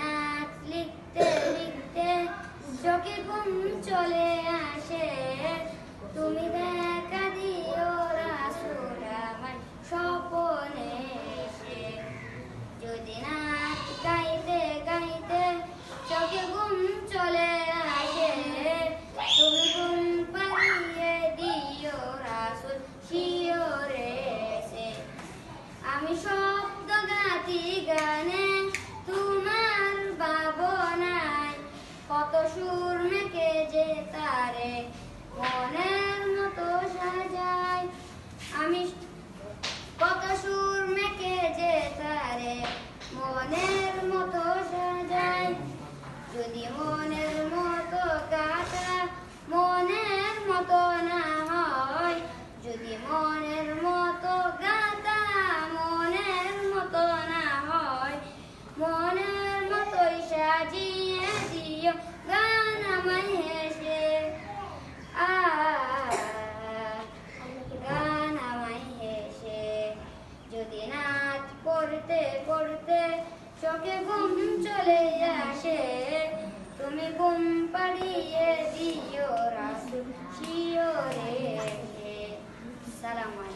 নাচ লিখতে লিখতে চোখে ঘুম চলে আসে, তুমি দেখা দিও রাসূল আমার স্বপনে এসে। যদি নাচ গাইতে গাইতে চোখে ঘুম চলে আসে, তুমি ঘুম পাড়িয়ে দিও রাসূল শিয়রে এসে। আমি শব্দ গাতি গানে তোমার ভাবনায়, কত সুর মেখে যে তারে মনের মতো সাজায়। আমি কত সুর মেখে যে তারে মনের মতো সাজায়। যদি মনের মতো গাথা মনের মতো না হয়, যদি মনের মতো গাথা মনের মতো না হয়, মনের মতোই সাজিয়ে দিও গান আমায় হেসে। গান আমায় হেসে। যদি নাচ করতে করতে চোখে ঘুম চলে আসে, তুমি ঘুম পাড়িয়ে দিও রাসূল শিয়রে এসে। সালাম আলাইকুম।